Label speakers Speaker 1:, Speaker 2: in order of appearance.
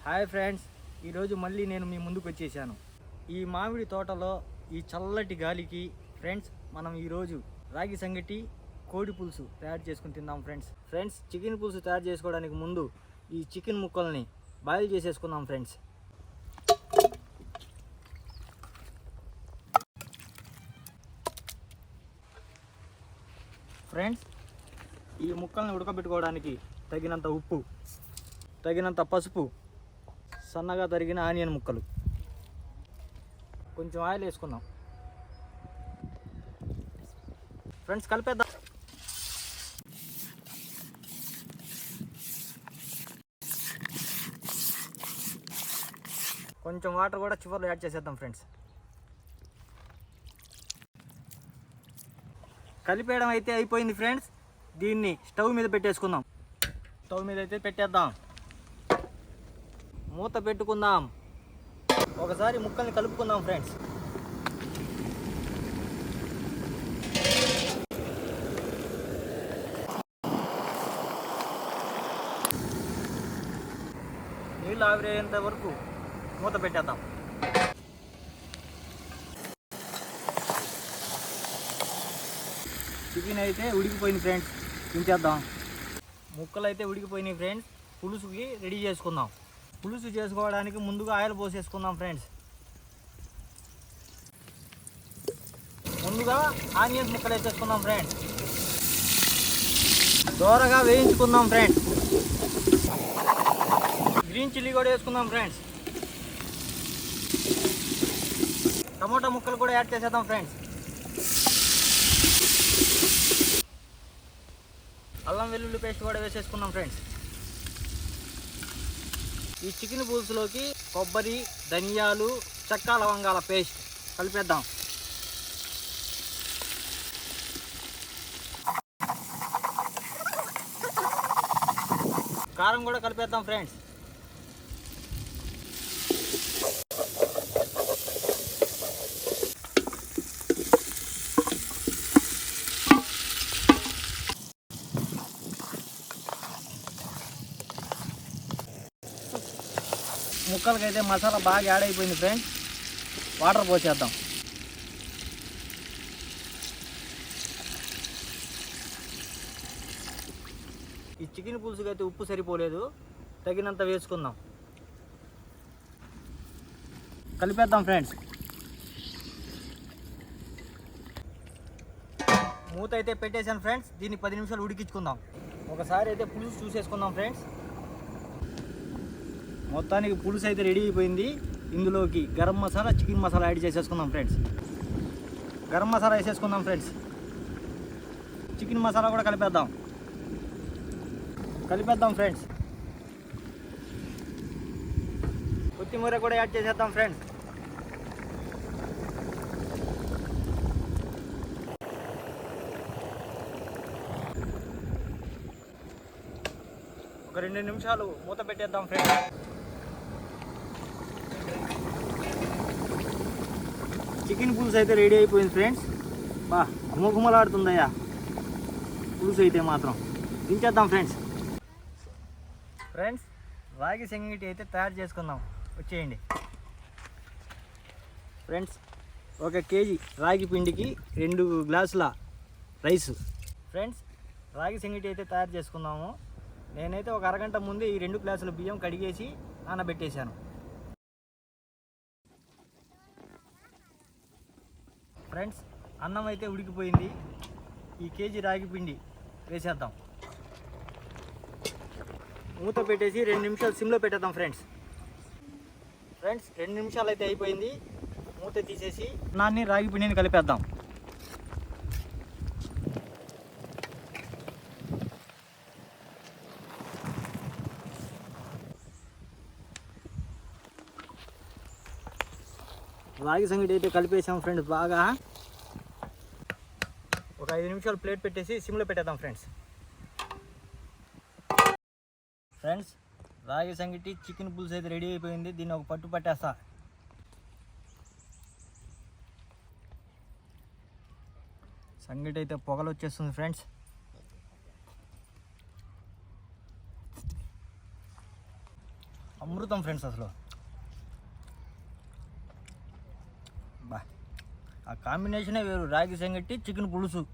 Speaker 1: Hi friends, ఈరోజు మళ్ళీ నేను మీ ముందుకు వచ్చేసాను. ఈ మామిడి తోటలో ఈ చల్లటి గాలికి ఫ్రెండ్స్ మనం ఈరోజు రాగి సంగటి కోడి పులుసు తయారు చేసుకుని తిందాం ఫ్రెండ్స్ చికెన్ పులుసు తయారు చేసుకోవడానికి ముందు ఈ చికెన్ ముక్కల్ని బాయిల్ చేసేసుకుందాం ఫ్రెండ్స్ ఈ ముక్కల్ని ఉడకబెట్టుకోవడానికి తగినంత ఉప్పు, తగినంత పసుపు, సన్నగా తరిగిన ఆనియన్ ముక్కలు, కొంచెం ఆయిల్ వేసుకుందాం ఫ్రెండ్స్. కలిపేద్దాం. కొంచెం వాటర్ కూడా చివరిలో యాడ్ చేసేద్దాం ఫ్రెండ్స్. కలిపేయడం అయితే అయిపోయింది ఫ్రెండ్స్. దీన్ని స్టవ్ మీద పెట్టేసుకుందాం. స్టవ్ మీద అయితే పెట్టేద్దాం. మూత పెట్టుకుందాం. ఒకసారి ముక్కల్ని కలుపుకుందాం ఫ్రెండ్స్. నీళ్ళు ఆవిరేంత వరకు మూత పెట్టేద్దాం. చికెన్ అయితే ఉడికిపోయింది ఫ్రెండ్స్, దించేద్దాం. ముక్కలు అయితే ఉడికిపోయినాయి ఫ్రెండ్స్. పులుసుకి రెడీ చేసుకుందాం. పులుసు చేసుకోవడానికి ముందుగా ఆయిల్ పోసేసుకుందాం ఫ్రెండ్స్. ముందుగా ఆనియన్స్ ముక్కలు వేసేసుకుందాం ఫ్రెండ్స్. దోరగా వేయించుకుందాం ఫ్రెండ్స్. గ్రీన్ చిల్లీ కూడా వేసుకుందాం ఫ్రెండ్స్. టమోటా ముక్కలు కూడా యాడ్ చేసేద్దాం ఫ్రెండ్స్. అల్లం వెల్లుల్లి పేస్ట్ కూడా వేసేసుకున్నాం ఫ్రెండ్స్. ఈ చికెన్ పులుసులోకి కొబ్బరి, ధనియాలు, చెక్క, లవంగాల పేస్ట్ కలిపేద్దాం. కారం కూడా కలిపేద్దాం ఫ్రెండ్స్. ముక్కలకైతే మసాలా బాగా యాడ్ అయిపోయింది ఫ్రెండ్స్. వాటర్ పోసేద్దాం. ఈ చికెన్ పులుసుకి అయితే ఉప్పు సరిపోలేదు, తగినంత వేసుకుందాం. కలిపేద్దాం ఫ్రెండ్స్. మూత అయితే పెట్టేశాను ఫ్రెండ్స్. దీన్ని 10 నిమిషాలు ఉడికించుకుందాం. ఒకసారి అయితే పులుసు చూసేసుకుందాం ఫ్రెండ్స్. మొత్తానికి పులుసు అయితే రెడీ అయిపోయింది. ఇందులోకి గరం మసాలా, చికెన్ మసాలా యాడ్ చేసేసుకుందాం ఫ్రెండ్స్. గరం మసాలా వేసేసుకుందాం ఫ్రెండ్స్. చికెన్ మసాలా కూడా కలిపేద్దాం ఫ్రెండ్స్. కొత్తిమీర కూడా యాడ్ చేసేద్దాం ఫ్రెండ్స్. ఒక 2 నిమిషాలు మూత పెట్టేద్దాం ఫ్రెండ్స్. చికెన్ పులుసు అయితే రెడీ అయిపోయింది ఫ్రెండ్స్. బా గుమగుమలాడుతుందయ్యా పులుసు అయితే మాత్రం. దించేద్దాం ఫ్రెండ్స్. రాగి సంగటి అయితే తయారు చేసుకుందాం. వచ్చేయండి ఫ్రెండ్స్. 1 కేజీ రాగి పిండికి 2 గ్లాసుల రైసు ఫ్రెండ్స్. రాగి సంగటి అయితే తయారు చేసుకుందాము. నేనైతే ఒక అరగంట ముందే ఈ 2 గ్లాసుల బియ్యం కడిగేసి నానబెట్టేశాను ఫ్రెండ్స్. అన్నం అయితే ఉడికిపోయింది. ఈ కేజీ రాగి పిండి వేసేద్దాం. మూత పెట్టేసి 2 నిమిషాలు సిమ్లో పెట్టేద్దాం ఫ్రెండ్స్. 2 నిమిషాలు అయితే అయిపోయింది. మూత తీసేసి అన్నాన్ని, రాగి పిండిని కలిపేద్దాం. రాగి సంగటి అయితే కలిపేసాం ఫ్రెండ్స్. బాగా ఒక 5 నిమిషాలు ప్లేట్ పెట్టేసి సిమ్లో పెట్టేద్దాం ఫ్రెండ్స్. రాగి సంగటి చికెన్ పులుసు అయితే రెడీ అయిపోయింది. దీన్ని ఒక పట్టు పట్టేస్తా. సంగటి అయితే పొగలు వచ్చేస్తుంది ఫ్రెండ్స్. అమృతం ఫ్రెండ్స్ అసలు. బా ఆ కాంబినేషనే వేరు. రాగి సంగటి చికెన్ పులుసు.